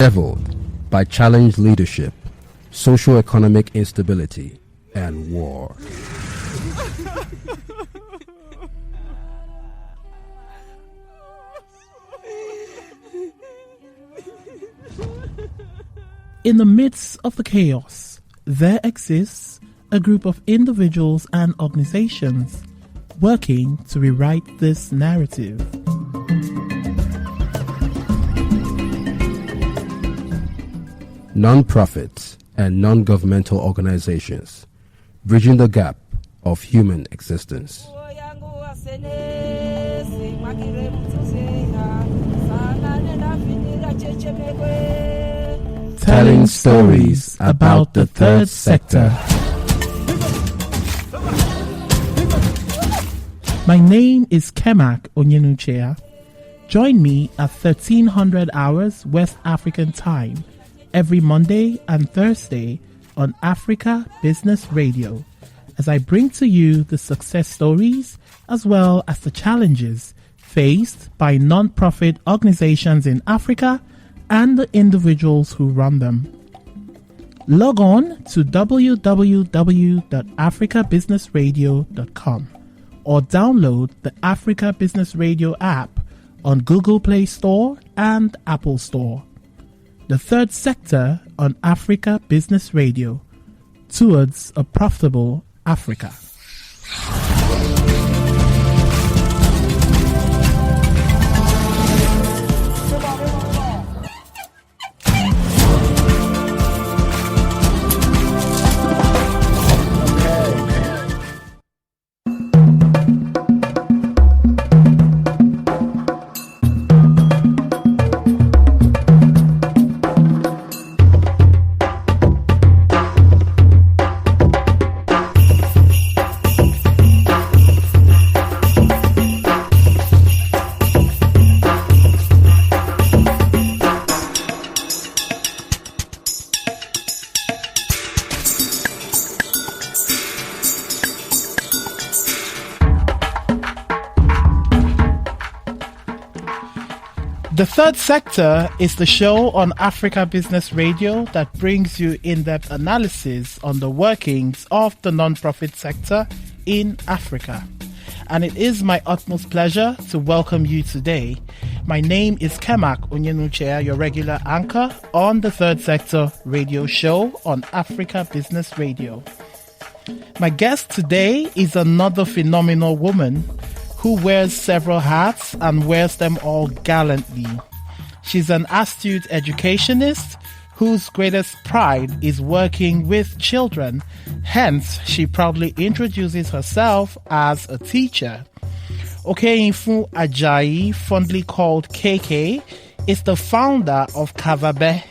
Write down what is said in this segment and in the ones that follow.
Leveled by challenged leadership, socio-economic instability, and war. In the midst of the chaos, there exists a group of individuals and organizations working to rewrite this narrative. Non-profits and non-governmental organizations, bridging the gap of human existence. Telling stories about the third sector. My name is Kemak Onyenuchea. Join me at 1300 hours West African time every Monday and Thursday on Africa Business Radio as I bring to you the success stories as well as the challenges faced by non-profit organizations in Africa and the individuals who run them. Log on to www.africabusinessradio.com or download the Africa Business Radio app on Google Play Store and Apple Store. The third sector on Africa Business Radio, towards a profitable Africa. The Third Sector is the show on Africa Business Radio that brings you in-depth analysis on the workings of the non-profit sector in Africa. And it is my utmost pleasure to welcome you today. My name is Kemak Onyenuchea, your regular anchor on the Third Sector radio show on Africa Business Radio. My guest today is another phenomenal woman who wears several hats and wears them all gallantly. She's an astute educationist whose greatest pride is working with children. Hence, she proudly introduces herself as a teacher. Okeyinfu Ajayi, fondly called KK, is the founder of Kavabé,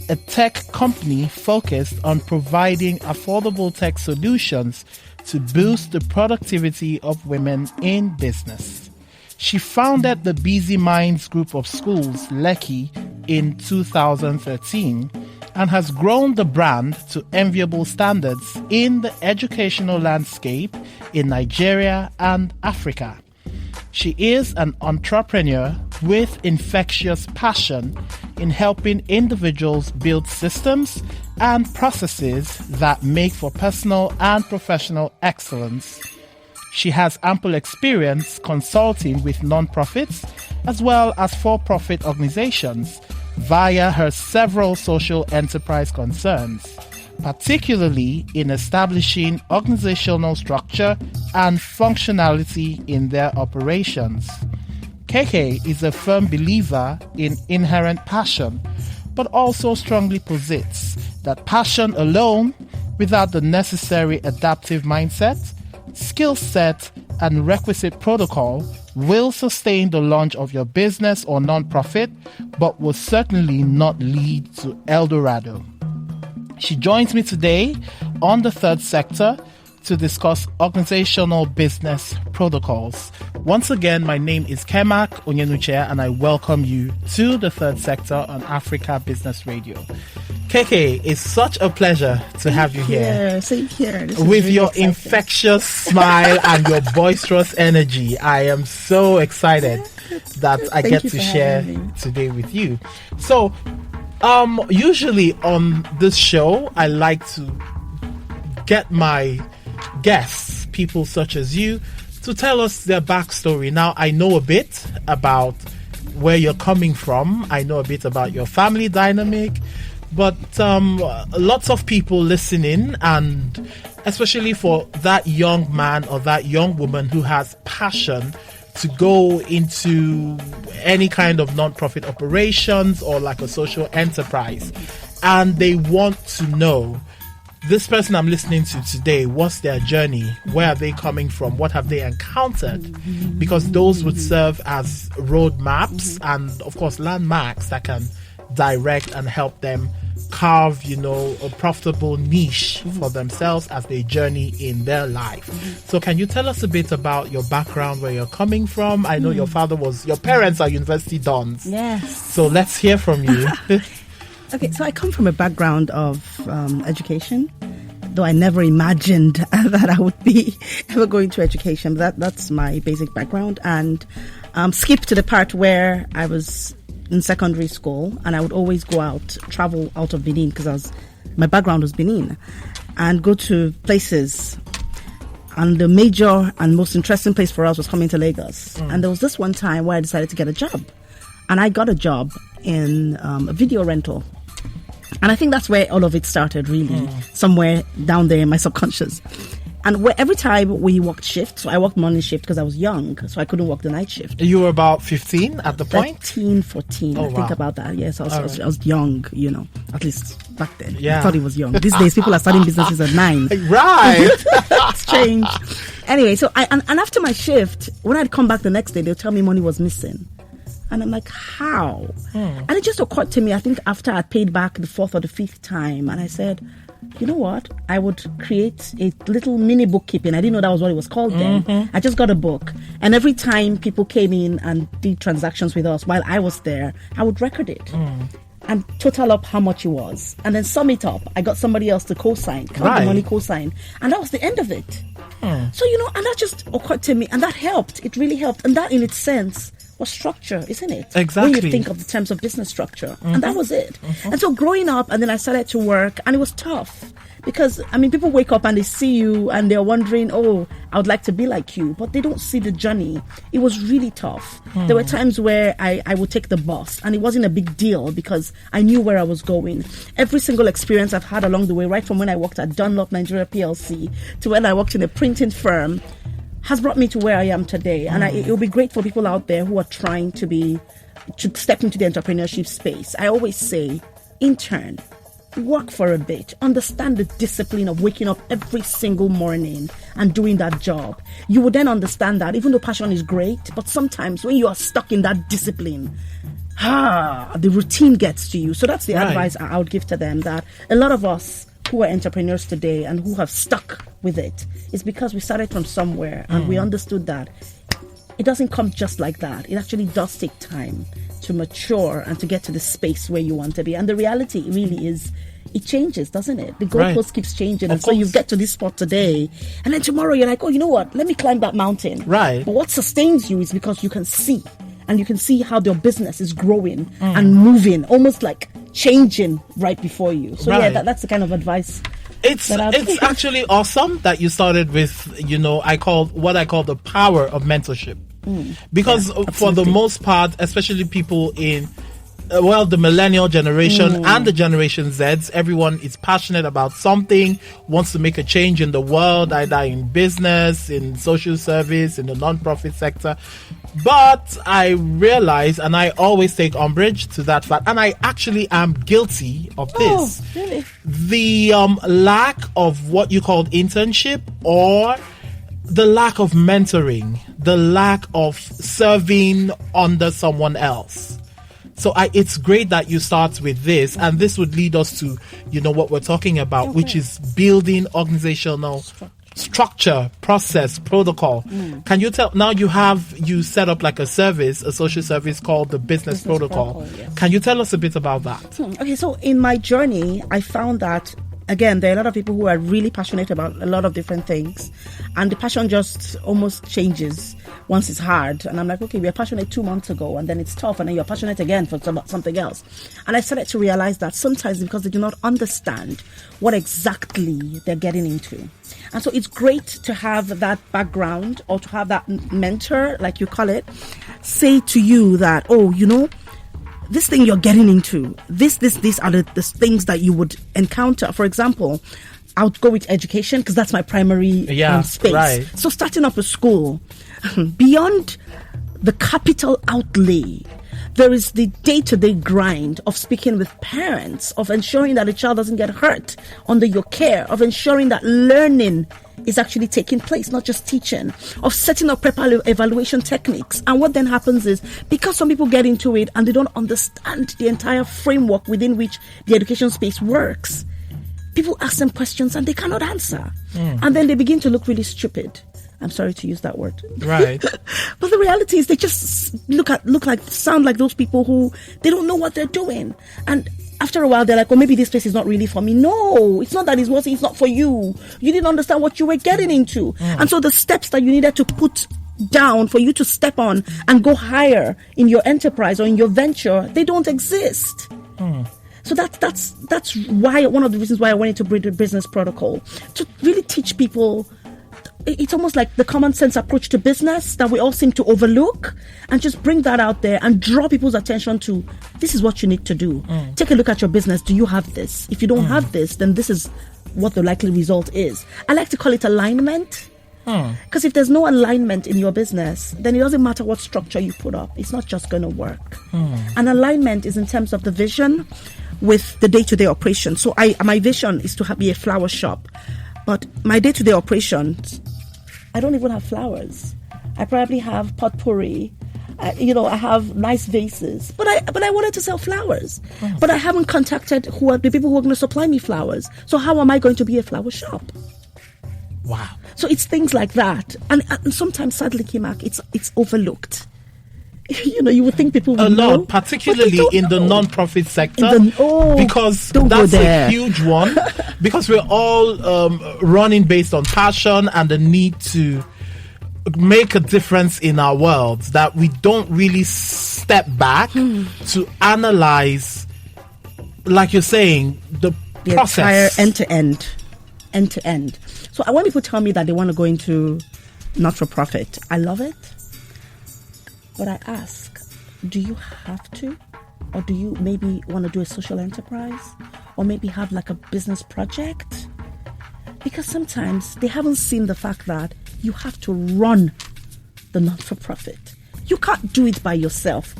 a tech company focused on providing affordable tech solutions to boost the productivity of women in business. She founded the Busyminds Group of Schools, Lekki, in 2013 and has grown the brand to enviable standards in the educational landscape in Nigeria and Africa. She is an entrepreneur with infectious passion in helping individuals build systems and processes that make for personal and professional excellence. She has ample experience consulting with non-profits as well as for-profit organizations via her several social enterprise concerns, particularly in establishing organizational structure and functionality in their operations. KK is a firm believer in inherent passion, but also strongly posits that passion alone, without the necessary adaptive mindset, skill set, and requisite protocol, will sustain the launch of your business or non-profit, but will certainly not lead to El Dorado. She joins me today on the Third Sector to discuss organizational business protocols. Once again, my name is Kemak Onyenuchea and I welcome you to the Third Sector on Africa Business Radio. KK, it's such a pleasure to have you here. Same here. With really your exciting, infectious smile and your boisterous energy, I am so excited that I get to share today with you. So, Usually on this show, I like to get my guests, people such as you, to tell us their backstory. Now, I know a bit about where you're coming from. I know a bit about your family dynamic, but lots of people listening, and especially for that young man or that young woman who has passion to go into any kind of non-profit operations or like a social enterprise, and they want to know, this person I'm listening to today, what's their journey? Where are they coming from? What have they encountered? Because those would serve as roadmaps and, of course, landmarks that can direct and help them carve, a profitable niche for themselves as they journey in their life. So can you tell us a bit about your background, where you're coming from? I know your parents are university dons. Yes. So let's hear from you. Okay, so I come from a background of education, though I never imagined that I would be ever going to education. That's my basic background. And skip to the part where I was in secondary school, and I would always travel out of Benin, because my background was Benin, and go to places. And the major and most interesting place for us was coming to Lagos. And there was this one time where I decided to get a job, and I got a job in a video rental. And I think that's where all of it started, really, somewhere down there in my subconscious. And every time we worked shift, so I worked morning shift because I was young, so I couldn't work the night shift. You were about 15 at the point? 13, 14. Oh, I think about that. Yes, I was young, at least back then. Yeah. I thought it was young. These days, people are starting businesses at 9. Right. It's changed. Anyway, so and after my shift, when I'd come back the next day, they'll tell me money was missing. And I'm like, how? And it just occurred to me, I think after I paid back the 4th or the 5th time, and I said, you know what? I would create a little mini bookkeeping. I didn't know that was what it was called then. I just got a book. And every time people came in and did transactions with us while I was there, I would record it. And total up how much it was. And then sum it up. I got somebody else to co-sign, count the money co-sign. And that was the end of it. So, and that just occurred to me. And that helped. It really helped. And that in its sense was structure, isn't it? Exactly. When you think of the terms of business structure. And that was it. And so growing up, and then I started to work, and it was tough. Because, people wake up and they see you and they're wondering, oh, I would like to be like you. But they don't see the journey. It was really tough. There were times where I would take the bus, and it wasn't a big deal because I knew where I was going. Every single experience I've had along the way, right from when I worked at Dunlop Nigeria PLC to when I worked in a printing firm, has brought me to where I am today. And it will be great for people out there who are trying to step into the entrepreneurship space. I always say, intern, work for a bit, understand the discipline of waking up every single morning and doing that job. You will then understand that even though passion is great, but sometimes when you are stuck in that discipline, the routine gets to you. So that's the advice I would give to them, that a lot of us who are entrepreneurs today and who have stuck with it is because we started from somewhere and we understood that it doesn't come just like that. It actually does take time to mature and to get to the space where you want to be. And the reality really is, it changes, doesn't it? The goalpost keeps changing. And so you get to this spot today, and then tomorrow you're like, oh, you know what? Let me climb that mountain. Right. But what sustains you is because you can see. And you can see how your business is growing and moving, almost like changing right before you. So that's the kind of advice. It's actually awesome that you started with, I call the power of mentorship. Because for the most part, especially people in the millennial generation and the Generation Zs, everyone is passionate about something, wants to make a change in the world, either in business, in social service, in the non-profit sector. But I realize, and I always take umbrage to that fact, and I actually am guilty of this. Oh, really? The lack of what you called internship, or the lack of mentoring, the lack of serving under someone else. So it's great that you start with this, and this would lead us to, what we're talking about, which is building organizational structure, process, protocol. Can you tell, now you set up like a social service called the Business Protocol. Yes. Can you tell us a bit about that? Okay, so in my journey, I found that again, there are a lot of people who are really passionate about a lot of different things, and the passion just almost changes once it's hard. And I'm like, okay, we were passionate 2 months ago, and then it's tough, and then you're passionate again for something else. And I started to realize that sometimes because they do not understand what exactly they're getting into. And so it's great to have that background, or to have that mentor, like you call it, say to you that, oh, you know, this thing you're getting into, these are the things that you would encounter. For example, I would go with education because that's my primary space. Right. So starting up a school, beyond the capital outlay, there is the day-to-day grind of speaking with parents, of ensuring that a child doesn't get hurt under your care, of ensuring that learning is actually taking place, not just teaching, of setting up proper evaluation techniques. And what then happens is, because some people get into it and they don't understand the entire framework within which the education space works, people ask them questions and they cannot answer. And then they begin to look really stupid. I'm sorry to use that word. Right. But the reality is they just sound like those people who, they don't know what they're doing. And after a while, they're like, well, maybe this place is not really for me. No, it's not that it's not for you. You didn't understand what you were getting into. And so the steps that you needed to put down for you to step on and go higher in your enterprise or in your venture, they don't exist. So that's why, one of the reasons why I went into business protocol, to really teach people. It's almost like the common sense approach to business that we all seem to overlook, and just bring that out there and draw people's attention to, this is what you need to do. Take a look at your business. Do you have this? If you don't have this, then this is what the likely result is. I like to call it alignment. Because if there's no alignment in your business, then it doesn't matter what structure you put up. It's not just going to work. And alignment is in terms of the vision with the day-to-day operation. So my vision is to be a flower shop. But my day-to-day operations, I don't even have flowers. I probably have potpourri. I have nice vases. But I wanted to sell flowers. But I haven't contacted who are the people who are going to supply me flowers. So how am I going to be a flower shop? Wow. So it's things like that. And sometimes, sadly, Kimak, it's overlooked. You would think people would know, particularly in the non-profit sector, because that's a huge one. Because we're all running based on passion and the need to make a difference in our worlds, that we don't really step back to analyze, like you're saying, the process. Entire end to end. So when people tell me that they want to go into not-for-profit, I love it. But I ask, do you have to? Or do you maybe want to do a social enterprise? Or maybe have like a business project? Because sometimes they haven't seen the fact that you have to run the not-for-profit. You can't do it by yourself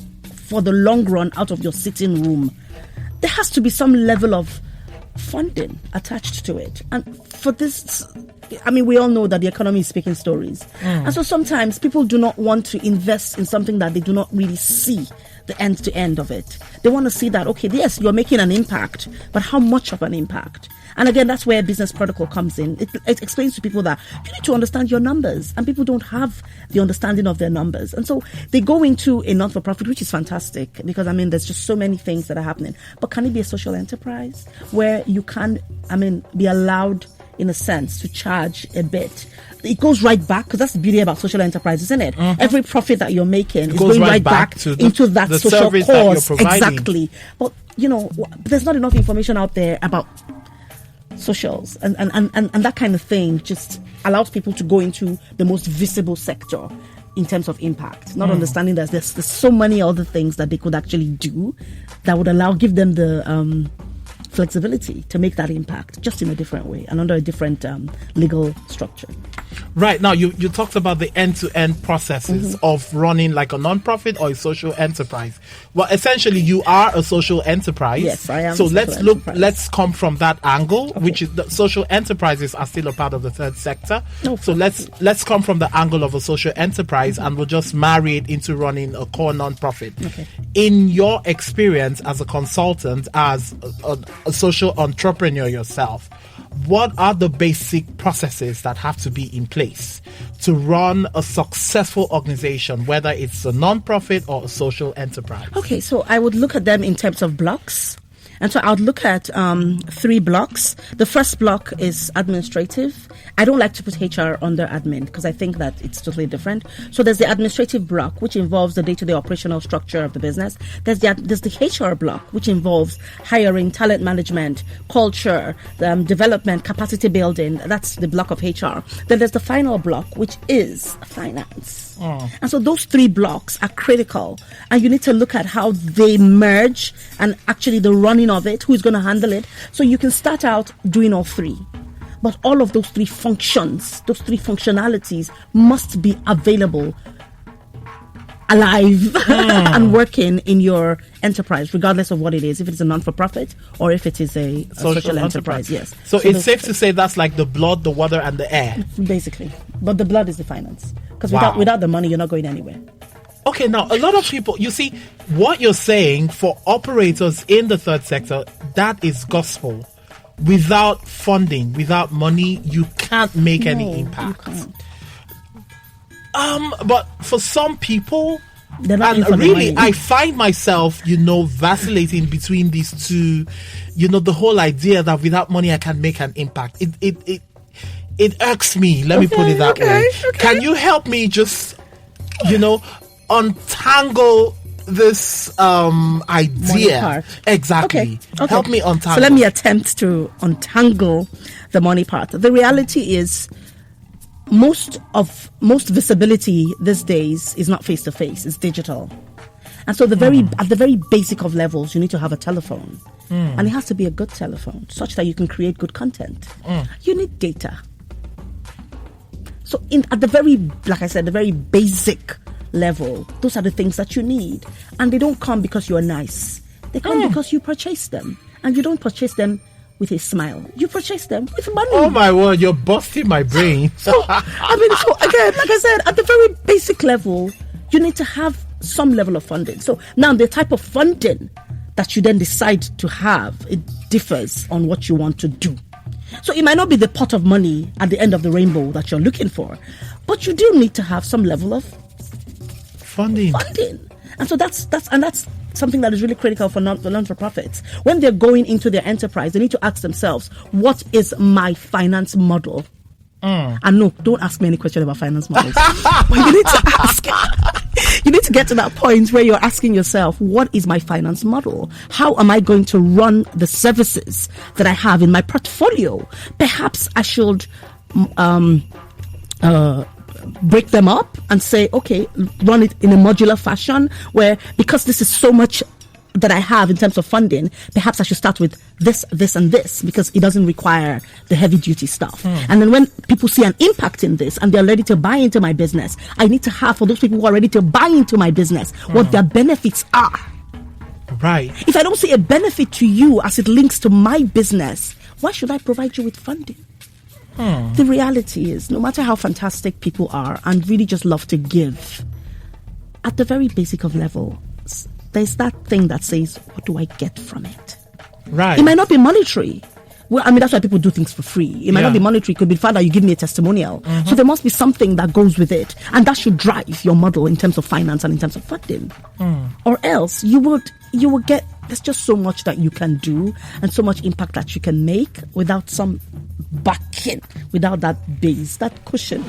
for the long run out of your sitting room. There has to be some level of funding attached to it. And for this, we all know that the economy is speaking stories. And so sometimes people do not want to invest in something that they do not really see the end to end of it. They want to see that, okay, yes, you're making an impact, but how much of an impact? And again, that's where business protocol comes in. It explains to people that you need to understand your numbers, and people don't have the understanding of their numbers. And so they go into a not-for-profit, which is fantastic, because there's just so many things that are happening. But can it be a social enterprise where you can, be allowed, in a sense, to charge a bit? It goes right back, because that's the beauty about social enterprise, isn't it? Every profit that you're making is going right back into that social cause. Exactly. But there's not enough information out there about socials, and that kind of thing just allows people to go into the most visible sector in terms of impact, not understanding that there's so many other things that they could actually do that would give them the flexibility to make that impact, just in a different way and under a different legal structure. Right. Now, you talked about the end-to-end processes of running like a non-profit or a social enterprise. Well, essentially, you are a social enterprise. Yes, I am. So let's come from that angle, which is that social enterprises are still a part of the third sector. So let's come from the angle of a social enterprise, and we'll just marry it into running a core non-profit. Okay. In your experience as a consultant, as a social entrepreneur yourself, what are the basic processes that have to be in place to run a successful organization, whether it's a non-profit or a social enterprise? Okay, so I would look at them in terms of blocks. And so I would look at 3 blocks. The first block is administrative. I don't like to put HR under admin because I think that it's totally different. So there's the administrative block, which involves the day-to-day operational structure of the business. There's the HR block, which involves hiring, talent management, culture, development, capacity building. That's the block of HR. Then there's the final block, which is finance. And so those 3 blocks are critical. And you need to look at how they merge and actually the running of it, who's going to handle it. So you can start out doing all 3. But all of those 3 functions, those 3 functionalities must be available, alive, and working in your enterprise, regardless of what it is, if it's a non-for-profit or if it is a social enterprise. Yes. So it's safe to say that's like the blood, the water, and the air. Basically. But the blood is the finance. Because without the money, you're not going anywhere. Okay, now, a lot of people, you see, what you're saying for operators in the third sector, that is gospel. Without funding, without money, you can't make any impact. You can't. But for some people, and really, I find myself, vacillating between these two. The whole idea that without money, I can make an impact. It irks me. Let me put it that way. Okay. Can you help me just, untangle this idea? Exactly. Okay. Help me untangle. So let me attempt to untangle the money part. The reality is most visibility these days is not face to face, it's digital. And so at the very basic of levels, you need to have a telephone. And it has to be a good telephone such that you can create good content. You need data. So at the very, like I said, the very basic level, those are the things that you need. And they don't come because you're nice. They come because you purchase them. And you don't purchase them with a smile. You purchase them with money. Oh my word, you're busting my brain. So again, like I said, at the very basic level, you need to have some level of funding. So now the type of funding that you then decide to have, it differs on what you want to do. So it might not be the pot of money at the end of the rainbow that you're looking for, but you do need to have some level of funding. And so that's something that is really critical for non-for-profits. When they're going into their enterprise, they need to ask themselves, what is my finance model? And no, don't ask me any question about finance models. But you need to ask. You need to get to that point where you're asking yourself, what is my finance model? How am I going to run the services that I have in my portfolio? Perhaps I should break them up and say, okay, run it in a modular fashion where, because this is so much that I have in terms of funding, perhaps I should start with this, this, and this, because it doesn't require the heavy duty stuff. And then when people see an impact in this and they're ready to buy into my business, I need to have, for those people who are ready to buy into my business, what their benefits are. Right. If I don't see a benefit to you as it links to my business, why should I provide you with funding? The reality is, no matter how fantastic people are and really just love to give, at the very basic of level, there's that thing that says, what do I get from it? Right. It might not be monetary. Well, I mean, that's why people do things for free. It might not be monetary. It could be the fact that you give me a testimonial. So there must be something that goes with it. And that should drive your model in terms of finance and in terms of funding. Or else you will get, there's just so much that you can do and so much impact that you can make without some backing, without that base, that cushion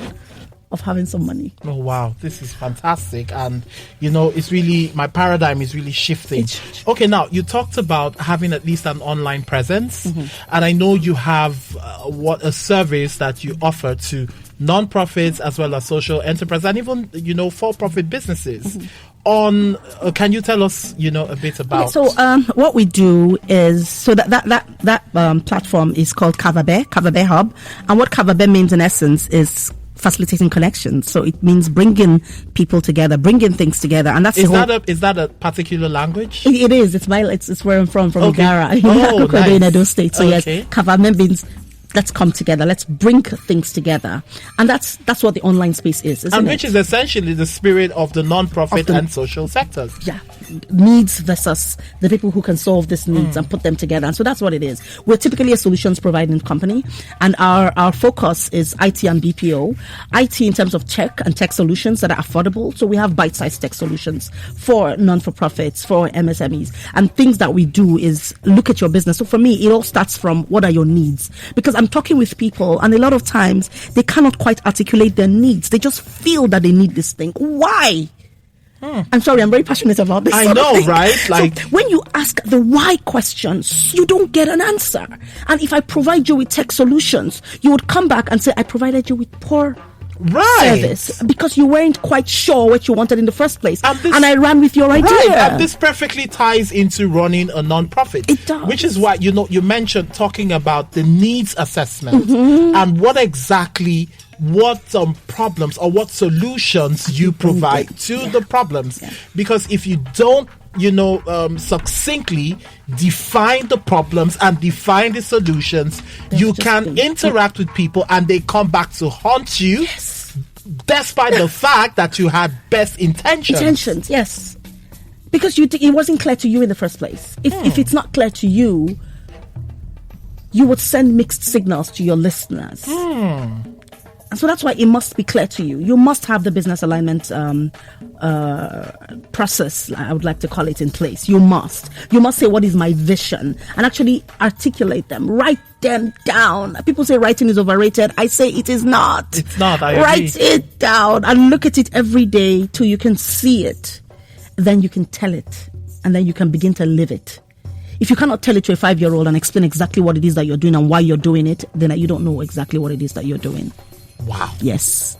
of having some money. Oh wow, this is fantastic. And it's really, my paradigm is really shifting. Okay, now you talked about having at least an online presence, and I know you have a service that you offer to non-profits as well as social enterprise and even for-profit businesses. Can you tell us a bit about? So what we do is, so that platform is called Kavabé Hub, and what Kavabé means in essence is facilitating connections. So it means bringing people together, bringing things together, and that's is that a particular language? It is. It's where I'm from Igara. Oh, nice. In Edo State. So yes, Okay. Kavabé means let's come together, let's bring things together, and that's what the online space is, isn't and it? which is essentially the spirit of the non-profit and social sectors. Yeah, needs versus the people who can solve these needs and put them together. And so that's what it is. We're typically a solutions providing company, and our focus is IT and BPO. IT in terms of tech and tech solutions that are affordable. So we have bite-sized tech solutions for non-for-profits, for MSMEs, and things that we do is look at your business. So for me, it all starts from what are your needs? Because I'm talking with people, and a lot of times they cannot quite articulate their needs. They just feel that they need this thing. Why? I'm sorry, I'm very passionate about this. I know, right? Like, so when you ask the why questions, you don't get an answer. And if I provide you with tech solutions, you would come back and say, I provided you with poor service because you weren't quite sure what you wanted in the first place. And I ran with your idea. Right, and this perfectly ties into running a non-profit. It does. Which is why, you mentioned talking about the needs assessment and what problems or what solutions you provide to the problems. Yeah. Because if you don't, succinctly define the problems and define the solutions, you can interact with people and they come back to haunt you. Yes. Despite the fact that you had best intentions. Yes. Because it wasn't clear to you in the first place. If it's not clear to you, you would send mixed signals to your listeners. And so that's why it must be clear to you. You must have the business alignment process, I would like to call it, in place. You must say, what is my vision? And actually articulate them. Write them down. People say writing is overrated. I say it is not. It's not. I agree. Write it down and look at it every day till you can see it. Then you can tell it. And then you can begin to live it. If you cannot tell it to a 5-year-old and explain exactly what it is that you're doing and why you're doing it, then you don't know exactly what it is that you're doing. Wow. Yes.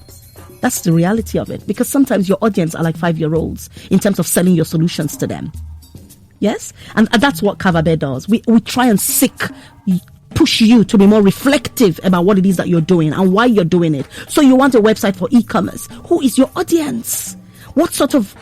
That's the reality of it. Because sometimes your audience are like 5-year-olds in terms of selling your solutions to them. Yes? And that's what Kavabé does. We try and push you to be more reflective about what it is that you're doing and why you're doing it. So you want a website for e-commerce. Who is your audience? What sort of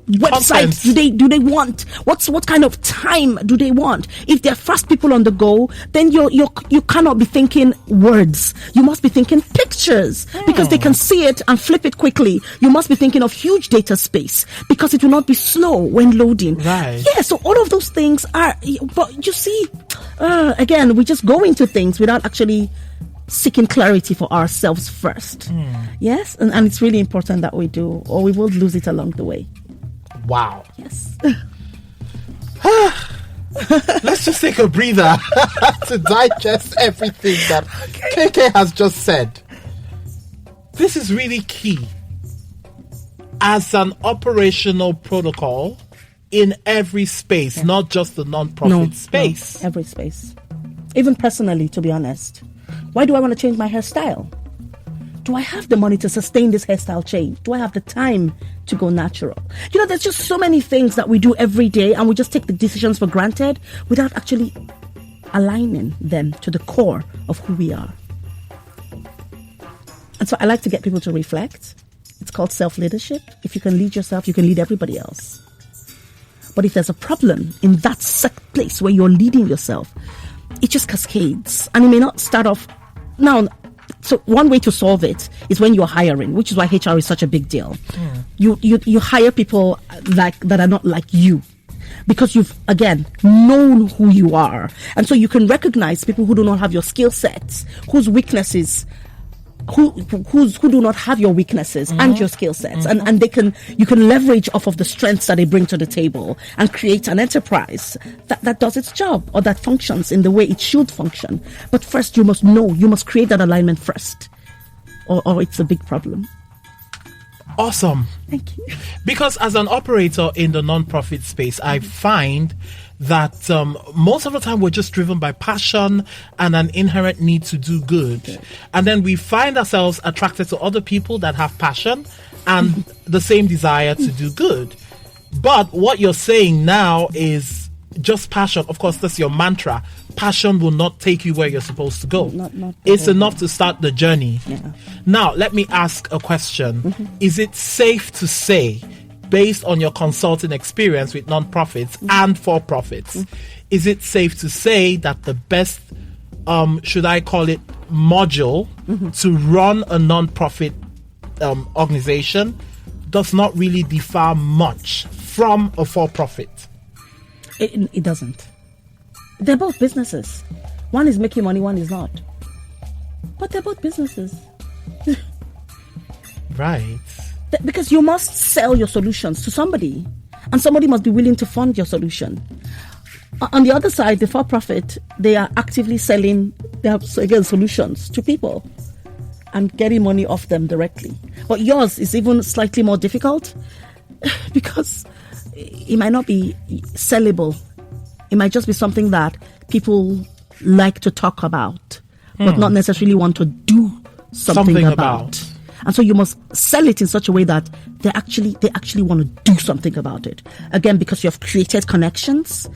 websites do they want? What kind of time do they want? If they're fast people on the go, then you cannot be thinking words. You must be thinking pictures because they can see it and flip it quickly. You must be thinking of huge data space because it will not be slow when loading. Right. Yeah, so all of those things are, but you see, again, we just go into things without actually seeking clarity for ourselves first. Yes, and it's really important that we do, or we will lose it along the way. Wow. Yes. Let's just take a breather to digest everything that KK has just said. This is really key as an operational protocol in every space, not just the non-profit space. No, every space. Even personally, to be honest. Why do I want to change my hairstyle? Do I have the money to sustain this hairstyle change? Do I have the time to go natural? There's just so many things that we do every day and we just take the decisions for granted without actually aligning them to the core of who we are. And so I like to get people to reflect. It's called self-leadership. If you can lead yourself, you can lead everybody else. But if there's a problem in that place where you're leading yourself, it just cascades. And it may not start off now. So one way to solve it is when you're hiring, which is why HR is such a big deal. You hire people that are not like you because you've, again, known who you are. And so you can recognize people who do not have your skill sets, whose weaknesses, who do not have your weaknesses and your skill sets. And you can leverage off of the strengths that they bring to the table and create an enterprise that does its job or that functions in the way it should function. But first you must create that alignment first or it's a big problem. Awesome. Thank you. Because as an operator in the non-profit space, I find that most of the time we're just driven by passion and an inherent need to do good. And then we find ourselves attracted to other people that have passion and the same desire to do good. But what you're saying now is just passion. Of course, that's your mantra. Passion will not take you where you're supposed to go. It's enough to start the journey. Yeah. Now, let me ask a question. Is it safe to say, based on your consulting experience with non-profits and for-profits, is it safe to say that the best, should I call it, module to run a non-profit organization does not really differ much from a for-profit. It doesn't. They're both businesses. One is making money, one is not. But they're both businesses. Right. Because you must sell your solutions to somebody, and somebody must be willing to fund your solution. On the other side, the for-profit, they are actively selling their solutions to people and getting money off them directly. But yours is even slightly more difficult because it might not be sellable. It might just be something that people like to talk about, but not necessarily want to do something about. And so you must sell it in such a way that they actually want to do something about it. Again, because you have created connections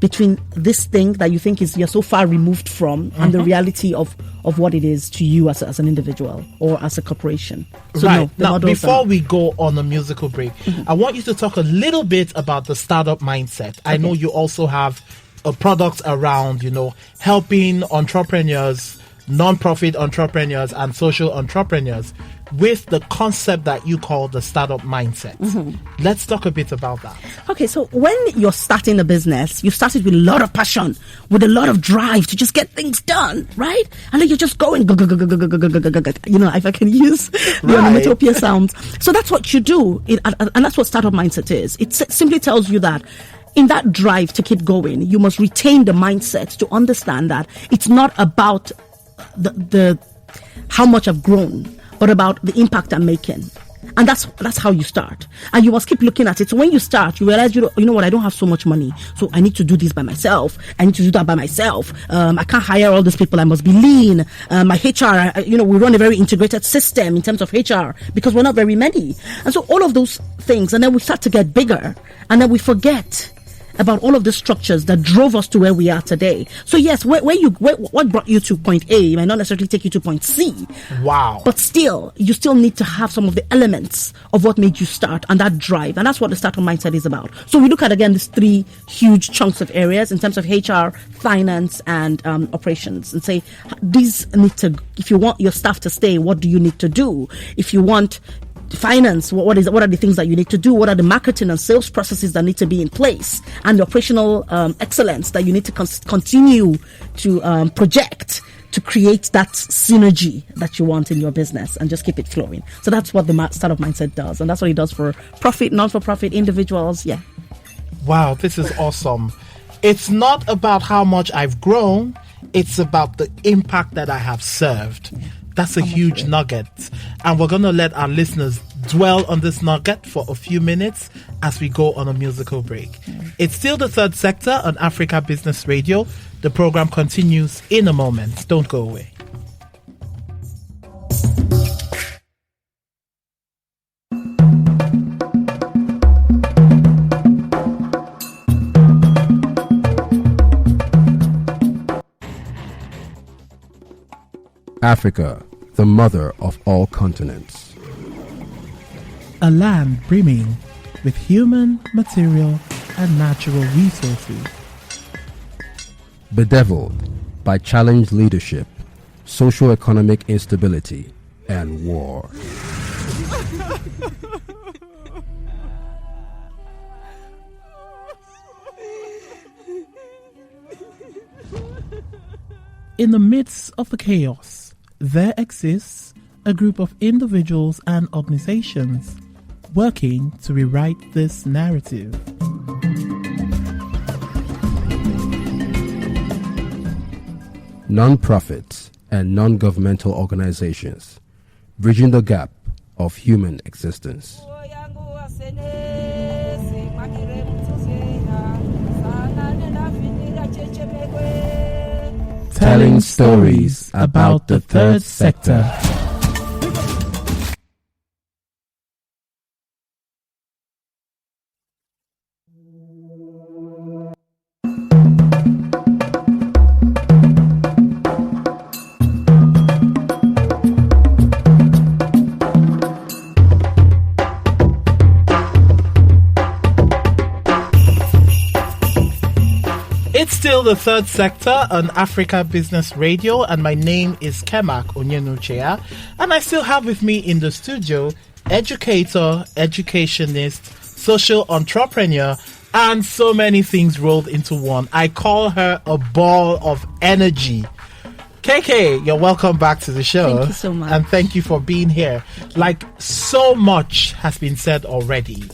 between this thing that you think you're so far removed from and the reality of what it is to you as an individual or as a corporation. So right. No, now, before we go on a musical break, I want you to talk a little bit about the startup mindset. I know you also have a product around, helping entrepreneurs, non-profit entrepreneurs and social entrepreneurs with the concept that you call the startup mindset. Let's talk a bit about that. Okay, so when you're starting a business, you started with a lot of passion, with a lot of drive to just get things done, right? And then you're just going, if I can use the onomatopoeia sounds. So that's what you do, and that's what startup mindset is. It simply tells you that in that drive to keep going, you must retain the mindset to understand that it's not about the how much I've grown, but about the impact I'm making. And that's how you start. And you must keep looking at it. So when you start, you realize, you know what, I don't have so much money. So I need to do this by myself. I need to do that by myself. I can't hire all these people. I must be lean. My HR, we run a very integrated system in terms of HR because we're not very many. And so all of those things, and then we start to get bigger. And then we forget about all of the structures that drove us to where we are today. So yes, what brought you to point A might not necessarily take you to point C. Wow. But still, you still need to have some of the elements of what made you start and that drive. And that's what the startup mindset is about. So we look at, again, these three huge chunks of areas in terms of HR, finance, and operations, and say, these need to, if you want your staff to stay, what do you need to do? If you want finance, what are the things that you need to do? What are the marketing and sales processes that need to be in place, and the operational excellence that you need to continue to project to create that synergy that you want in your business and just keep it flowing. So that's what the startup mindset does, and that's what it does for profit, non-for-profit, individuals. Yeah. Wow, this is awesome. It's not about how much I've grown, it's about the impact that I have served. Yeah. That's a huge nugget. And we're going to let our listeners dwell on this nugget for a few minutes as we go on a musical break. It's still the third sector on Africa Business Radio. The program continues in a moment. Don't go away. Africa, the mother of all continents. A land brimming with human, material, and natural resources. Bedeviled by challenged leadership, socio-economic instability, and war. In the midst of the chaos, there exists a group of individuals and organizations working to rewrite this narrative. Non-profits and non-governmental organizations, bridging the gap of human existence. Telling stories about the third sector. It's still the third sector on Africa Business Radio, and my name is Kemak Onyenuchea, and I still have with me in the studio educator, educationist, social entrepreneur, and so many things rolled into one. I call her a ball of energy. KK, you're welcome back to the show. Thank you so much. And thank you for being here. Like, so much has been said already.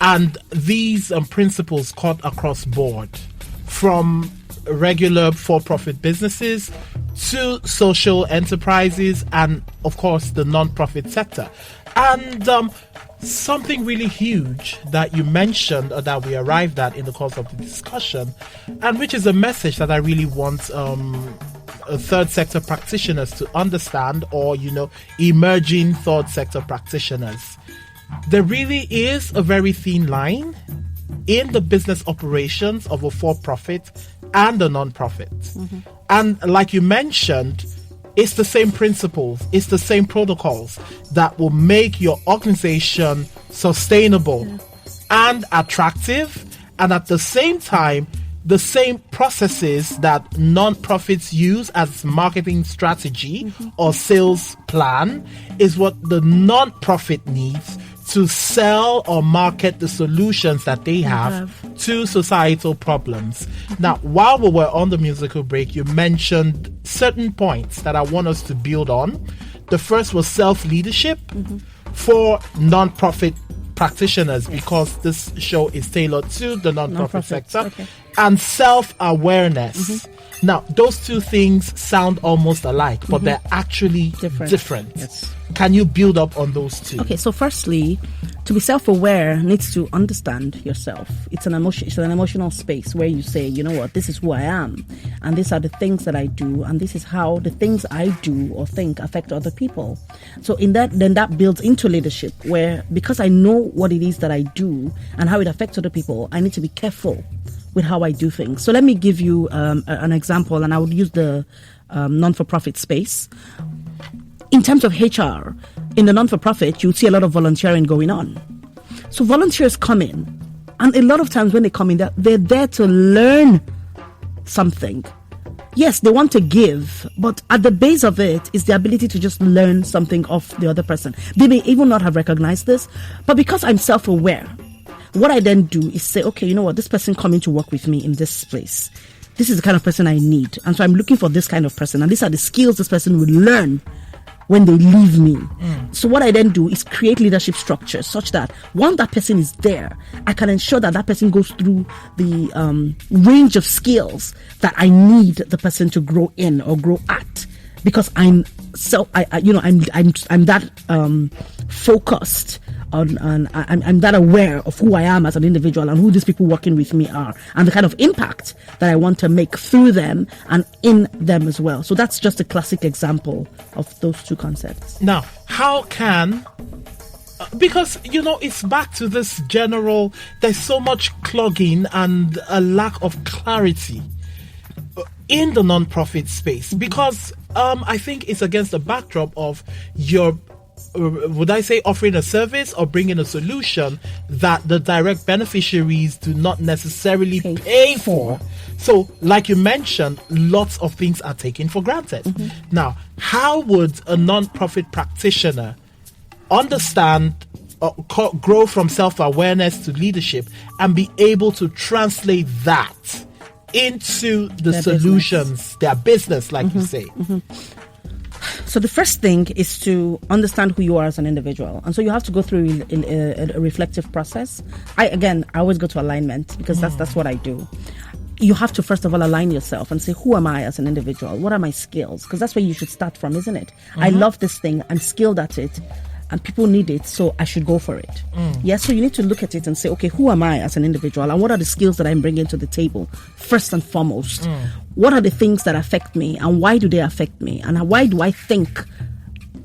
And these principles cut across board, from regular for-profit businesses to social enterprises and, of course, the non-profit sector. And something really huge that you mentioned, or that we arrived at in the course of the discussion, and which is a message that I really want third sector practitioners to understand, or, emerging third sector practitioners. There really is a very thin line in the business operations of a for-profit and a non-profit. Mm-hmm. And like you mentioned, it's the same principles, it's the same protocols that will make your organization sustainable and attractive, and at the same time, the same processes that non-profits use as marketing strategy or sales plan is what the non-profit needs to sell or market the solutions that they have to societal problems. Now, while we were on the musical break, you mentioned certain points that I want us to build on. The first was self-leadership for non-profit practitioners, because this show is tailored to the non-profit sector, and self-awareness. Now, those two things sound almost alike, but they're actually different. Yes. Can you build up on those two? Okay, so firstly, to be self-aware needs to understand yourself. It's an emotional space where you say, you know what, this is who I am, and these are the things that I do, and this is how the things I do or think affect other people. So then that builds into leadership, where because I know what it is that I do and how it affects other people, I need to be careful with how I do things. So let me give you an example, and I would use the non-for-profit space. In terms of HR, in the non-for-profit, you see a lot of volunteering going on. So volunteers come in, and a lot of times when they come in, they're there to learn something. Yes, they want to give, but at the base of it is the ability to just learn something of the other person. They may even not have recognized this, but because I'm self-aware, what I then do is say, okay, you know what, this person coming to work with me in this place, this is the kind of person I need. And so I'm looking for this kind of person, and these are the skills this person will learn when they leave me. So what I then do is create leadership structures such that once that person is there, I can ensure that that person goes through the range of skills that I need the person to grow in or grow at, because I'm that focused on I'm that aware of who I am as an individual and who these people working with me are, and the kind of impact that I want to make through them and in them as well. So that's just a classic example of those two concepts. Now, how can, because it's back to this general, there's so much clogging and a lack of clarity in the non-profit space, because I think it's against the backdrop of your, would I say, offering a service or bringing a solution that the direct beneficiaries do not necessarily pay for. So, like you mentioned, lots of things are taken for granted. Now, how would a non-profit practitioner understand, grow from self-awareness to leadership, and be able to translate that into the their solutions, business. Their business, like you say? So the first thing is to understand who you are as an individual. And so you have to go through a reflective process. I always go to alignment, because that's what I do. You have to first of all align yourself and say, who am I as an individual? What are my skills? Because that's where you should start from, isn't it? I love this thing, I'm skilled at it, and people need it, so I should go for it. Yes, so you need to look at it and say, okay, who am I as an individual, and what are the skills that I'm bringing to the table first and foremost? What are the things that affect me, and why do they affect me, and why do I think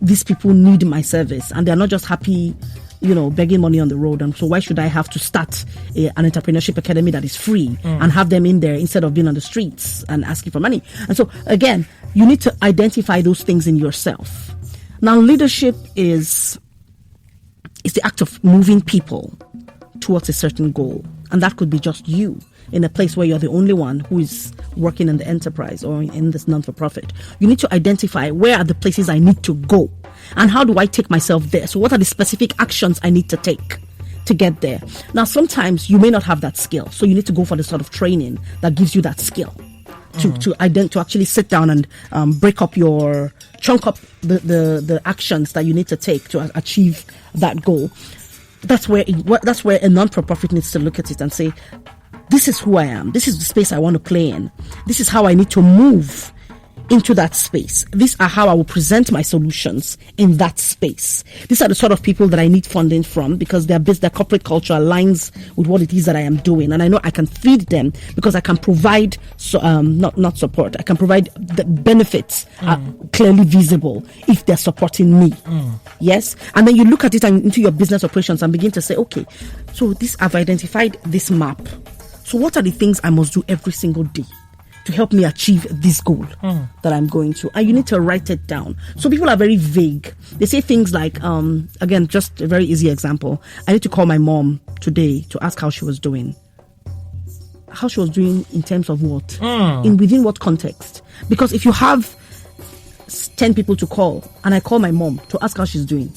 these people need my service, and they're not just happy begging money on the road, and so why should I have to start an entrepreneurship academy that is free and have them in there instead of being on the streets and asking for money? And so again, you need to identify those things in yourself. Now, leadership is the act of moving people towards a certain goal. And that could be just you in a place where you're the only one who is working in the enterprise or in this non-for-profit. You need to identify where are the places I need to go. And how do I take myself there? So what are the specific actions I need to take to get there? Now, sometimes you may not have that skill. So you need to go for the sort of training that gives you that skill to actually sit down and chunk up the actions that you need to take to achieve that goal. That's where a non-for-profit needs to look at it and say, this is who I am. This is the space I want to play in. This is how I need to move into that space. These are how I will present my solutions in that space. These are the sort of people that I need funding from, because their corporate culture aligns with what it is that I am doing. And I know I can feed them because I can provide, not support. I can provide the benefits are clearly visible if they're supporting me. Yes. And then you look at it and into your business operations and begin to say, okay, so I've identified this map. So what are the things I must do every single day to help me achieve this goal that I'm going to? And you need to write it down. So people are very vague. They say things like, again, just a very easy example. I need to call my mom today to ask how she was doing. How she was doing in terms of what? Within what context? Because if you have 10 people to call and I call my mom to ask how she's doing,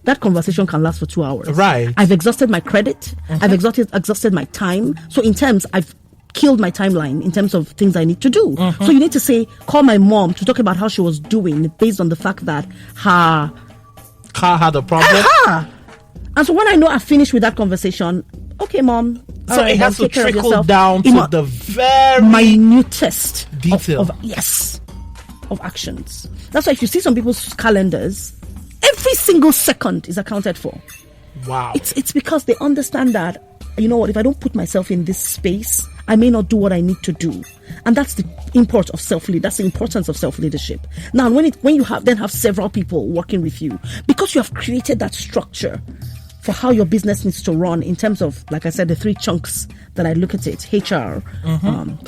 that conversation can last for 2 hours. Right. I've exhausted my credit. I've exhausted my time. So in terms, I've killed my timeline in terms of things I need to do. So you need to say, call my mom to talk about how she was doing based on the fact that her car had a problem. And so when I know I've finished with that conversation, okay, mom. So it has to trickle down to the very minutest detail of actions. That's why if you see some people's calendars, every single second is accounted for. Wow. It's because they understand that, you know what, if I don't put myself in this space, I may not do what I need to do. And that's the import of that's the importance of self-leadership. Now, when you have several people working with you, because you have created that structure for how your business needs to run in terms of, like I said, the 3 chunks that I look at it, HR,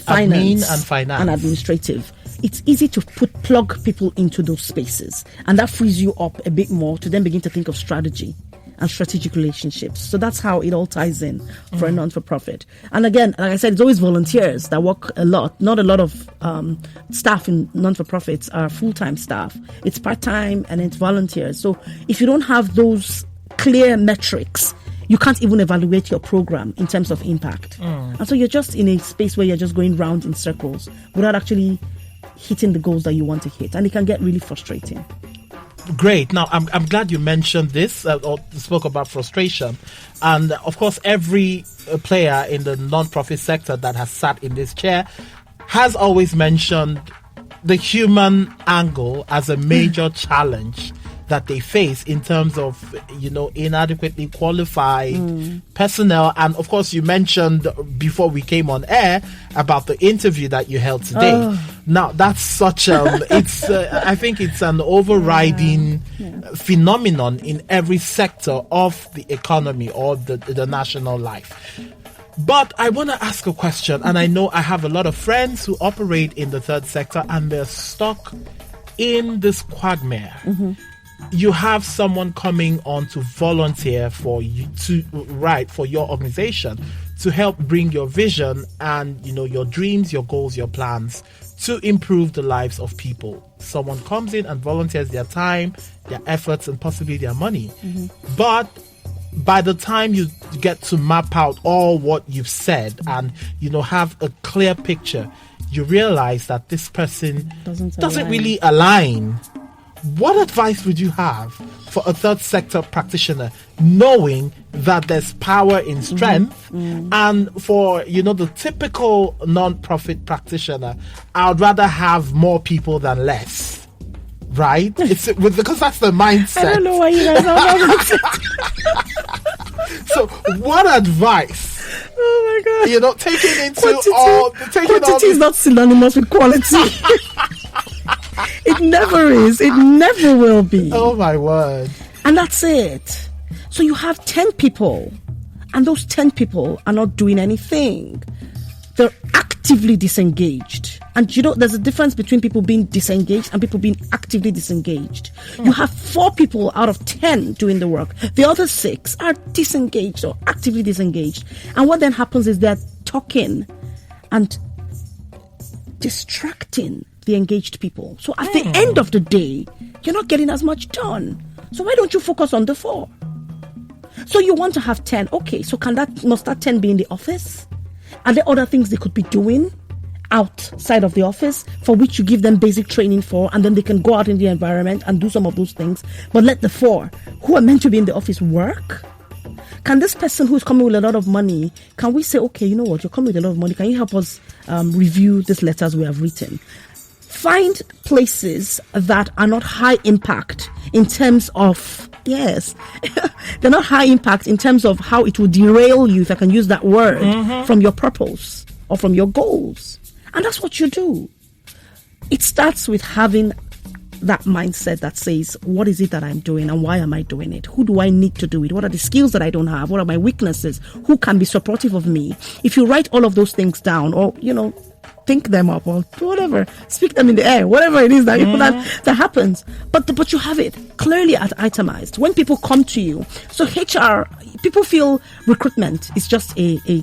finance, and administrative. It's easy to plug people into those spaces. And that frees you up a bit more to then begin to think of strategy and strategic relationships. So that's how it all ties in for a non-for-profit. And again, like I said, it's always volunteers that work a lot. Not a lot of staff in non-for-profits are full-time staff. It's part-time and it's volunteers. So if you don't have those clear metrics, you can't even evaluate your program in terms of impact. And so you're just in a space where you're just going round in circles without actually hitting the goals that you want to hit. And it can get really frustrating. Great. Now, I'm glad you mentioned this or spoke about frustration. And of course, every player in the non-profit sector that has sat in this chair has always mentioned the human angle as a major challenge that they face in terms of, inadequately qualified personnel. And of course, you mentioned before we came on air about the interview that you held today. Now, that's such I think it's an overriding phenomenon in every sector of the economy or the national life. But I want to ask a question, and I know I have a lot of friends who operate in the third sector and they're stuck in this quagmire. You have someone coming on to volunteer for you for your organization to help bring your vision and your dreams, your goals, your plans to improve the lives of people. Someone comes in and volunteers their time, their efforts, and possibly their money. But by the time you get to map out all what you've said and have a clear picture, you realize that this person doesn't really align. What advice would you have for a third sector practitioner, knowing that there's power in strength, and for the typical non-profit practitioner, I would rather have more people than less, right? Because that's the mindset. I don't know why you guys are that. So, what advice? Oh my God! Taking into quantity is not synonymous with quality. It never is. It never will be. Oh my word. And that's it. So you have 10 people, and those 10 people are not doing anything. They're actively disengaged. And there's a difference between people being disengaged and people being actively disengaged. You have 4 people out of 10 doing the work. The other 6 are disengaged or actively disengaged. And what then happens is they're talking and distracting the engaged people. So at the end of the day, you're not getting as much done. So why don't you focus on the 4? So you want to have 10. Okay, so must that 10 be in the office? Are there other things they could be doing outside of the office for which you give them basic training for, and then they can go out in the environment and do some of those things, but let the 4 who are meant to be in the office work? Can this person who's coming with a lot of money, can we say, okay, you know what, you're coming with a lot of money, can you help us review these letters we have written? Find places that are not high impact in terms of, yes, they're not high impact in terms of how it will derail you, if I can use that word, from your purpose or from your goals. And that's what you do. It starts with having that mindset that says, what is it that I'm doing and why am I doing it? Who do I need to do it? What are the skills that I don't have? What are my weaknesses? Who can be supportive of me? If you write all of those things down, or, think them up, or whatever, speak them in the air, whatever it is that that happens. But you have it clearly itemized. When people come to you, so HR, people feel recruitment is just a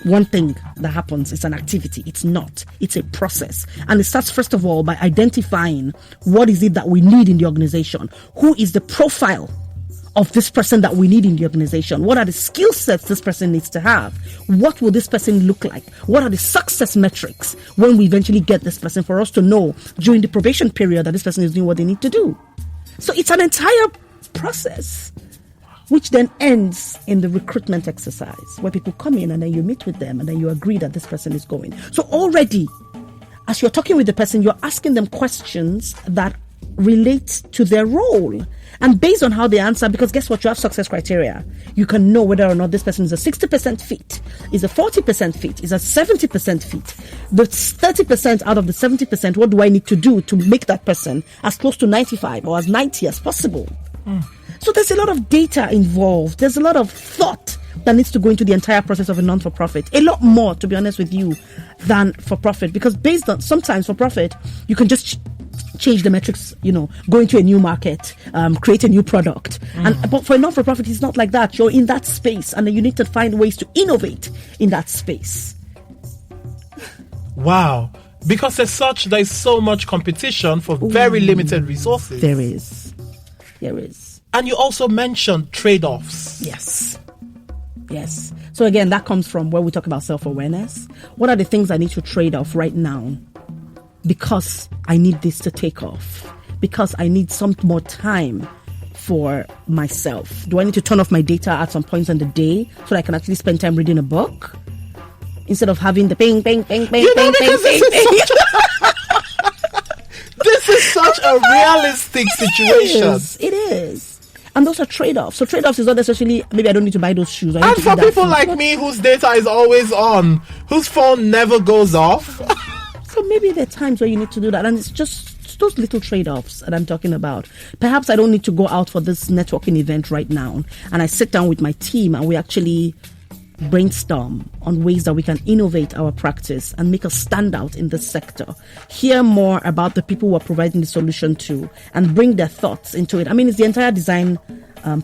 one thing that happens. It's an activity. It's not. It's a process. And it starts, first of all, by identifying what is it that we need in the organization. Who is the profile of this person that we need in the organization? What are the skill sets this person needs to have? What will this person look like? What are the success metrics when we eventually get this person, for us to know during the probation period that this person is doing what they need to do? So it's an entire process, which then ends in the recruitment exercise, where people come in and then you meet with them and then you agree that this person is going. So already, as you're talking with the person, you're asking them questions that relate to their role. And based on how they answer, because guess what, you have success criteria. You can know whether or not this person is a 60% fit, is a 40% fit, is a 70% fit. The 30% out of the 70%, what do I need to do to make that person as close to 95 or as 90 as possible? So there's a lot of data involved. There's a lot of thought that needs to go into the entire process of a non-for-profit. A lot more, to be honest with you, than for-profit. Because based on, sometimes for-profit, you can just change the metrics, go into a new market, create a new product. But for a non-for-profit, it's not like that. You're in that space, and then you need to find ways to innovate in that space. Wow. Because there's so much competition for very limited resources. There is. And you also mentioned trade-offs. Yes. So again, that comes from where we talk about self-awareness. What are the things I need to trade off right now? Because I need this to take off. Because I need some more time for myself. Do I need to turn off my data at some points in the day so that I can actually spend time reading a book? Instead of having the bing, bing, bing, bing, bing, bing, bing, bing. This is such a realistic situation. It is. And those are trade-offs. So trade-offs is not necessarily, maybe I don't need to buy those shoes. And for people like me whose data is always on, whose phone never goes off. So maybe there are times where you need to do that. And it's just those little trade-offs that I'm talking about. Perhaps I don't need to go out for this networking event right now. And I sit down with my team and we actually brainstorm on ways that we can innovate our practice and make us stand out in this sector. Hear more about the people we're providing the solution to and bring their thoughts into it. I mean, it's the entire design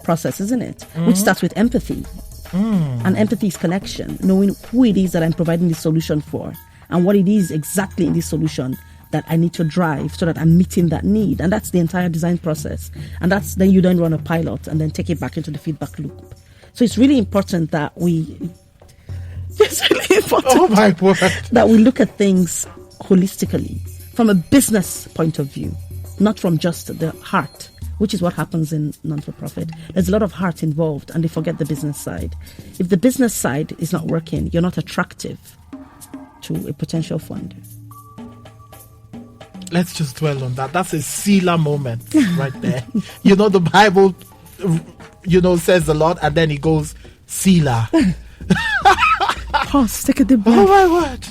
process, isn't it? Which starts with empathy. And empathy is connection, knowing who it is that I'm providing the solution for and what it is exactly in this solution that I need to drive so that I'm meeting that need. And that's the entire design process. And that's then you then run a pilot and then take it back into the feedback loop. So it's really important that oh my word, that we look at things holistically from a business point of view, not from just the heart, which is what happens in non-for-profit. There's a lot of heart involved and they forget the business side. If the business side is not working, you're not attractive to a potential funder. Let's just dwell on that. That's a Selah moment right there. The Bible says a lot and then it goes Selah. Pause, take a deep breath. Oh my word.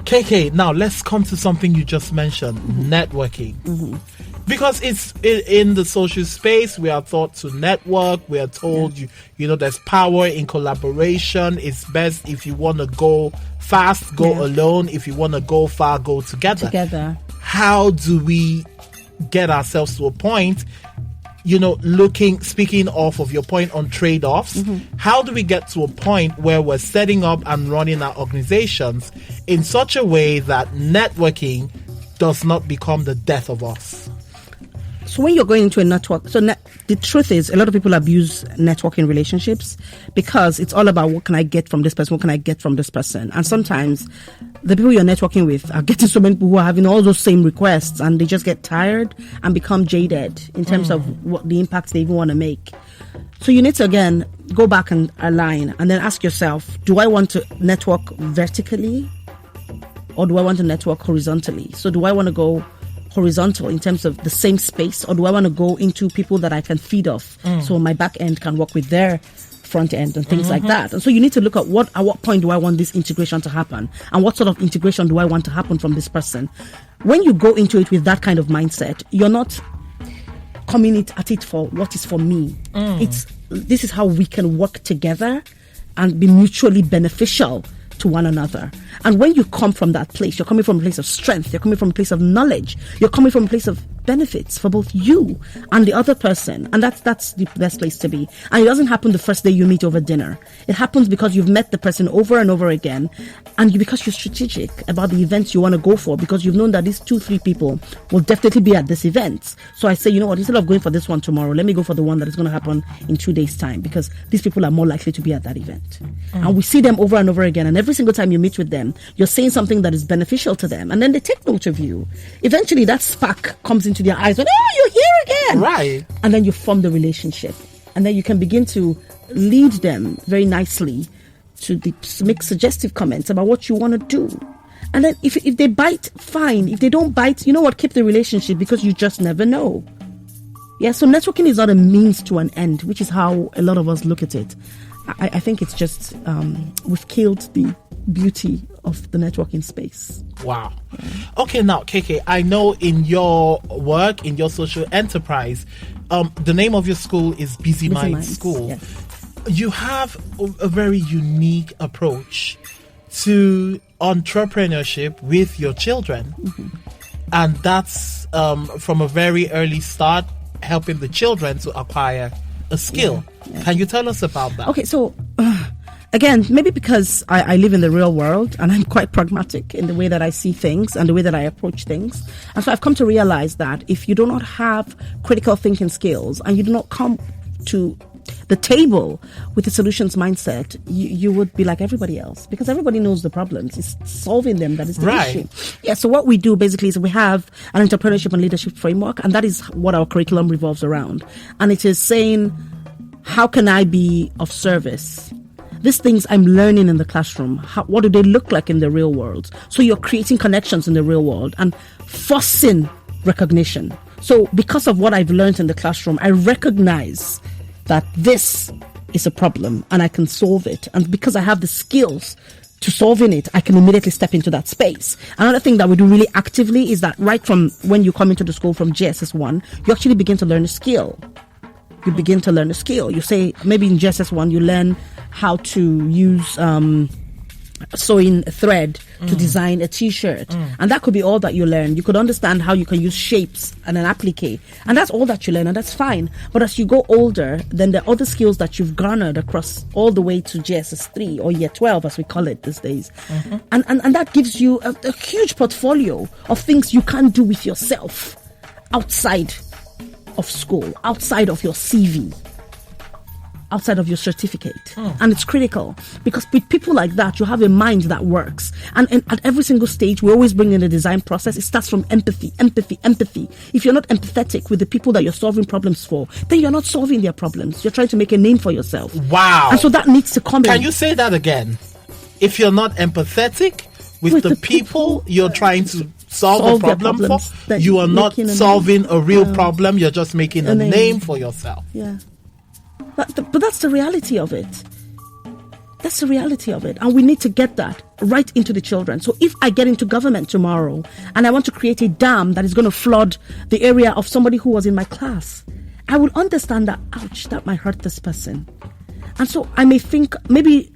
KK, now let's come to something you just mentioned, networking. Because it's in the social space, we are taught to network. We are told, there's power in collaboration. It's best if you want to go fast, go alone. If you want to go far, go together. How do we get ourselves to a point, speaking off of your point on trade-offs, how do we get to a point where we're setting up and running our organizations in such a way that networking does not become the death of us? So when you're going into a network, the truth is a lot of people abuse networking relationships because it's all about what can I get from this person, what can I get from this person. And sometimes the people you're networking with are getting so many people who are having all those same requests, and they just get tired and become jaded in terms of what the impact they even want to make. So you need to, again, go back and align and then ask yourself, do I want to network vertically or do I want to network horizontally? So do I want to go horizontal in terms of the same space, or do I want to go into people that I can feed off so my back end can work with their front end and things like that? And so you need to look at at what point do I want this integration to happen, and what sort of integration do I want to happen from this person. When you go into it with that kind of mindset, you're not coming at it for what is for me. This is how we can work together and be mutually beneficial to one another. And when you come from that place, you're coming from a place of strength, you're coming from a place of knowledge, you're coming from a place of benefits for both you and the other person, and that's the best place to be. And it doesn't happen the first day you meet over dinner. It happens because you've met the person over and over again, and because you're strategic about the events you want to go for, because you've known that these 2-3 people will definitely be at this event. So I say, you know what, instead of going for this one tomorrow, let me go for the one that is going to happen in 2 days' time, because these people are more likely to be at that event. And we see them over and over again, and every single time you meet with them, you're saying something that is beneficial to them, and then they take note of you. Eventually that spark comes into their eyes, and you're here again, right? And then you form the relationship, and then you can begin to lead them very nicely to make suggestive comments about what you want to do. And then if they bite, fine. If they don't bite, you know what, keep the relationship, because you just never know. Yeah, so networking is not a means to an end, which is how a lot of us look at it. I think it's just we've killed the beauty of the networking space. Wow. Okay, now KK, I know in your work, in your social enterprise, the name of your school is Busyminds School. Yes. You have a very unique approach to entrepreneurship with your children, and that's from a very early start, helping the children to acquire a skill. Yeah. Can you tell us about that? Okay, so again, maybe because I live in the real world and I'm quite pragmatic in the way that I see things and the way that I approach things. And so I've come to realize that if you do not have critical thinking skills and you do not come to the table with a solutions mindset, you would be like everybody else, because everybody knows the problems. It's solving them that is the issue. Yeah, so what we do basically is we have an entrepreneurship and leadership framework, and that is what our curriculum revolves around. And it is saying, how can I be of service? These things I'm learning in the classroom, what do they look like in the real world? So you're creating connections in the real world and forcing recognition. So because of what I've learned in the classroom, I recognize that this is a problem and I can solve it. And because I have the skills to solving it, I can immediately step into that space. Another thing that we do really actively is that right from when you come into the school from JSS 1, you actually begin to learn a skill. You begin to learn a skill. You say, maybe in JSS 1, you learn how to use sewing thread to design a t-shirt. And that could be all that you learn. You could understand how you can use shapes and an applique. And that's all that you learn, and that's fine. But as you go older, then the other skills that you've garnered across all the way to JSS 3 or year 12, as we call it these days. And that gives you a huge portfolio of things you can do with yourself outside of school, outside of your CV, outside of your certificate. And it's critical, because with people like that, you have a mind that works. And at every single stage, we always bring in the design process. It starts from empathy. If you're not empathetic with the people that you're solving problems for, then you're not solving their problems. You're trying to make a name for yourself. Wow. And so that needs to come in. Can you say that again? If you're not empathetic with the people you're trying to solve a problem for, you are not solving a real problem. You're just making a name for yourself. Yeah. But that's the reality of it. That's the reality of it. And we need to get that right into the children. So if I get into government tomorrow and I want to create a dam that is going to flood the area of somebody who was in my class, I will understand that, ouch, that might hurt this person. And so I may think maybe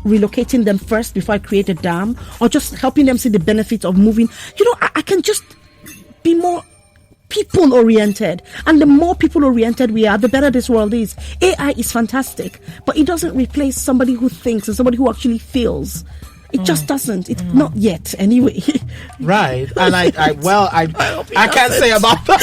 relocating them first before I create a dam, or just helping them see the benefits of moving. I can just be more people-oriented. And the more people-oriented we are, the better this world is. AI is fantastic, but it doesn't replace somebody who thinks and somebody who actually feels. It just doesn't. It's not yet, anyway. Right. And I can't say about that.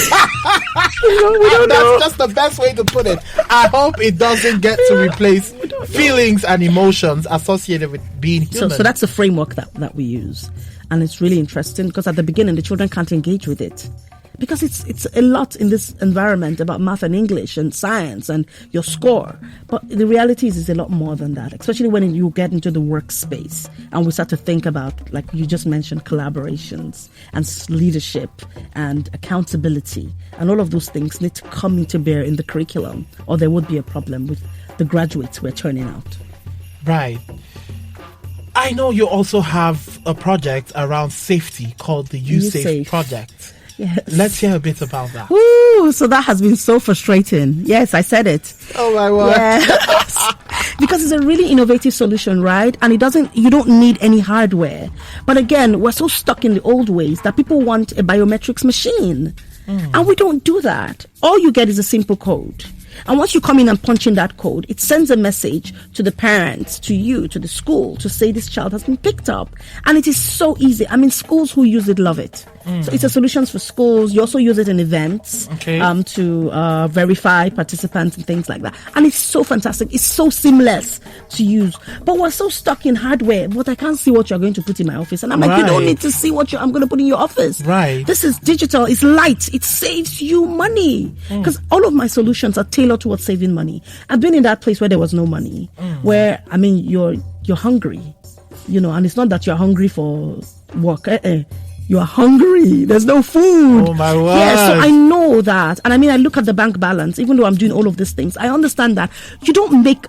We don't know. That's just the best way to put it. I hope it doesn't get to replace feelings and emotions associated with being human. So that's the framework that we use. And it's really interesting because at the beginning, the children can't engage with it. Because it's a lot in this environment about math and English and science and your score. But the reality is a lot more than that, especially when you get into the workspace and we start to think about, like you just mentioned, collaborations and leadership and accountability. And all of those things need to come into bear in the curriculum, or there would be a problem with the graduates we're turning out. Right. I know you also have a project around safety called the USafe Project. Yes. Let's hear a bit about that. Ooh, so that has been so frustrating. Yes, I said it. Oh my word. Yes. Because it's a really innovative solution, right? And you don't need any hardware. But again, we're so stuck in the old ways that people want a biometrics machine. And we don't do that. All you get is a simple code. And once you come in and punch in that code, it sends a message to the parents, to you, to the school, to say this child has been picked up. And it is so easy. I mean, schools who use it love it. So it's a solution for schools. You also use it in events to verify participants and things like that. And it's so fantastic. It's so seamless to use. But we're so stuck in hardware. But I can't see what you're going to put in my office. And I'm like, you don't need to see what I'm going to put in your office. Right. This is digital. It's light. It saves you money. Because all of my solutions are tailored towards saving money. I've been in that place where there was no money. Where, I mean, you're hungry. And it's not that you're hungry for work. You are hungry. There's no food. Oh my word. Yeah, so I know that. And I mean, I look at the bank balance, even though I'm doing all of these things. I understand that you don't make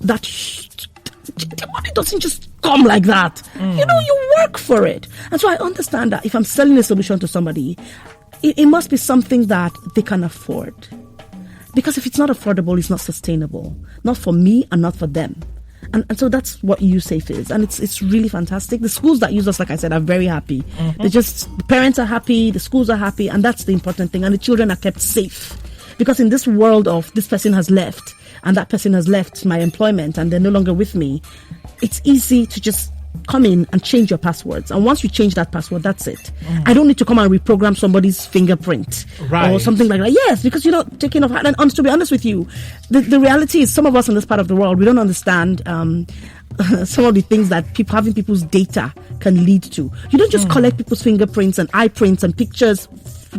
that. The money doesn't just come like that. You work for it. And so I understand that if I'm selling a solution to somebody, it must be something that they can afford. Because if it's not affordable, it's not sustainable. Not for me and not for them. And so that's what USafe is. And it's really fantastic. The schools that use us, like I said, are very happy. The parents are happy, the schools are happy, and that's the important thing. And the children are kept safe. Because in this world of this person has left, and that person has left my employment, and they're no longer with me, it's easy to just come in and change your passwords. And once you change that password, that's it. I don't need to come and reprogram somebody's fingerprint or something like that. Yes, because you're not taking off. And to be honest with you, the reality is some of us in this part of the world, we don't understand some of the things that having people's data can lead to. You don't just collect people's fingerprints and eye prints and pictures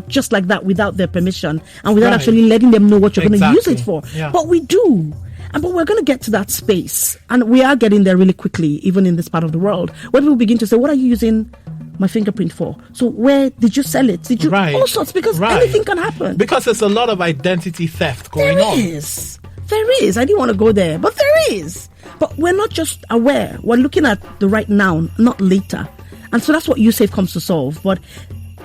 just like that without their permission and without actually letting them know what you're going to use it for. But we do. But we're going to get to that space, and we are getting there really quickly, even in this part of the world, where people begin to say, what are you using my fingerprint for? So where did you sell it? Did you all sorts? Because anything can happen. Because there's a lot of identity theft going on. There is. I didn't want to go there, but there is. But we're not just aware. We're looking at the right now, not later. And so that's what USafe comes to solve. But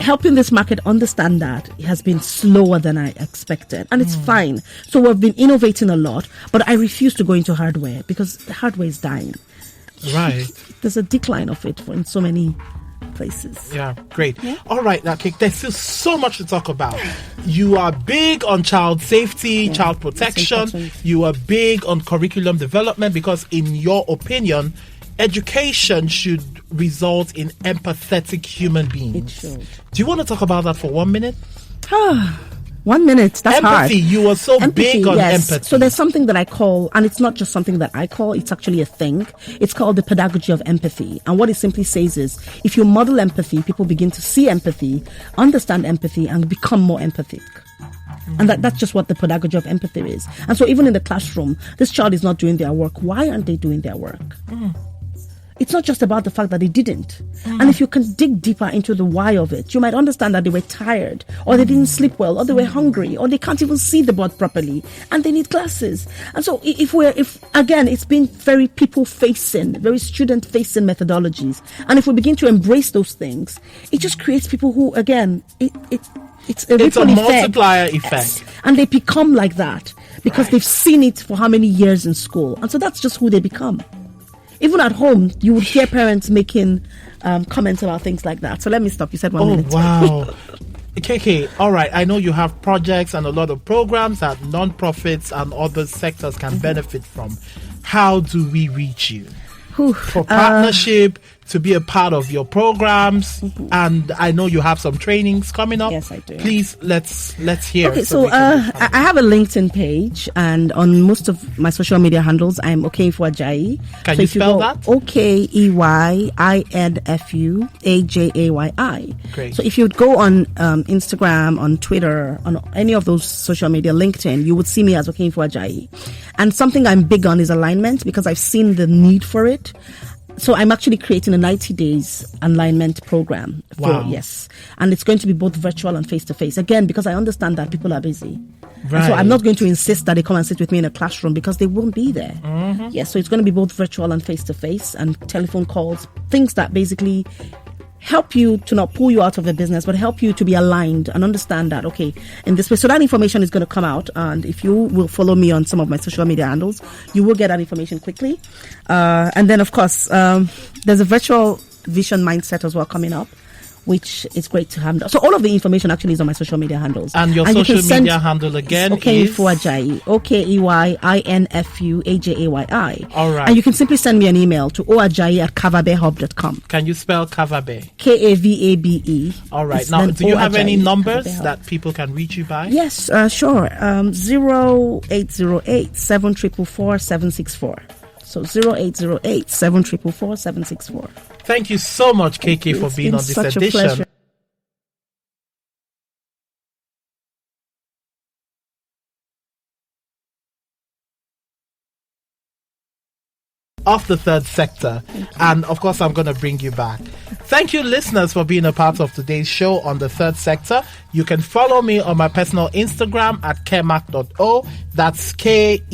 helping this market understand that it has been slower than I expected, and it's fine. So we've been innovating a lot, but I refuse to go into hardware because hardware is dying. Right. There's a decline of it in so many places. Yeah, great. Yeah. All right, Lekki, there's still so much to talk about. You are big on child safety, child protection. You are big on curriculum development because, in your opinion, education should result in empathetic human beings. It should. Do you want to talk about that for 1 minute? 1 minute, that's empathy, hard. You are so big on empathy. So there's something that I call, and it's not just something that I call, it's actually a thing. It's called the pedagogy of empathy. And what it simply says is, if you model empathy, people begin to see empathy, understand empathy, and become more empathic. And that's just what the pedagogy of empathy is. And so even in the classroom, this child is not doing their work. Why aren't they doing their work? It's not just about the fact that they didn't. And if you can dig deeper into the why of it, you might understand that they were tired, or they didn't sleep well, or they were hungry, or they can't even see the board properly, and they need classes. And so if again, it's been very people-facing, very student-facing methodologies. And if we begin to embrace those things, it just creates people who, again, it's a multiplier effect. Yes. And they become like that because they've seen it for how many years in school. And so that's just who they become. Even at home, you would hear parents making comments about things like that. So let me stop. You said 1 minute. Oh, wow. KK, all right. I know you have projects and a lot of programs that non-profits and other sectors can benefit from. How do we reach you? for partnership, to be a part of your programs, and I know you have some trainings coming up. Yes, I do. Please, let's hear. Okay, so I have a LinkedIn page, and on most of my social media handles, I'm Okeyinfu Ajayi. Can you spell that? Okeyinfu Ajayi. Great. So if you would go on Instagram, on Twitter, on any of those social media, LinkedIn, you would see me as Okeyinfu Ajayi. And something I'm big on is alignment, because I've seen the need for it. So I'm actually creating a 90 days alignment program. Yes. And it's going to be both virtual and face-to-face. Again, because I understand that people are busy. Right. So I'm not going to insist that they come and sit with me in a classroom, because they won't be there. Mm-hmm. Yes, so it's going to be both virtual and face-to-face, and telephone calls, things that basically help you to not pull you out of the business, but help you to be aligned and understand that, okay, in this way. So that information is going to come out. And if you will follow me on some of my social media handles, you will get that information quickly. And then, of course, there's a virtual vision mindset as well coming up, which is great to have. So all of the information actually is on my social media handles. And your social media handle again is? Okeyinfu Ajayi. Okeyinfu Ajayi. All right. And you can simply send me an email to oajayi@kavabehub.com. Can you spell Kavabé? Kavabe. All right. Now, do you have any numbers that people can reach you by? Yes, sure. 0808 744 764. So 0808 744 764. Thank you so much, KK, for being on this edition. Of the third sector. And of course, I'm going to bring you back. Thank you, listeners, for being a part of today's show on the third sector. You can follow me on my personal Instagram at kemak.o. That's KEMAK.o.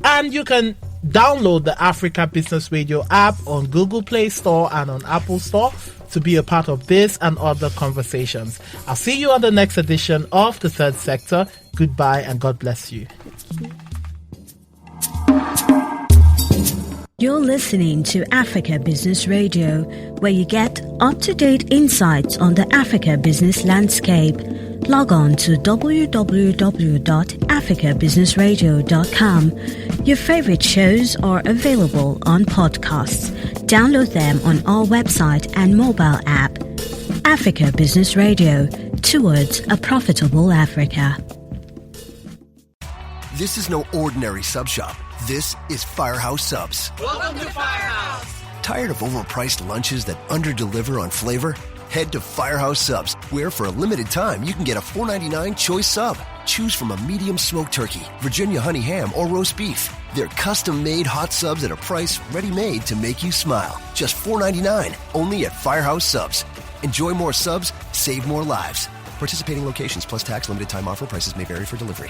And you can download the Africa Business Radio app on Google Play Store and on Apple Store to be a part of this and other conversations. I'll see you on the next edition of the third sector. Goodbye and God bless you. You're listening to Africa Business Radio, where you get up-to-date insights on the Africa business landscape. Log on to www.africabusinessradio.com. Your favorite shows are available on podcasts. Download them on our website and mobile app. Africa Business Radio, towards a profitable Africa. This is no ordinary sub shop. This is Firehouse Subs. Welcome to Firehouse. Tired of overpriced lunches that underdeliver on flavor? Head to Firehouse Subs, where for a limited time you can get a $4.99 choice sub. Choose from a medium smoked turkey, Virginia honey ham, or roast beef. They're custom-made hot subs at a price ready-made to make you smile. Just $4.99, only at Firehouse Subs. Enjoy more subs, save more lives. Participating locations plus tax, limited time offer. Prices may vary for delivery.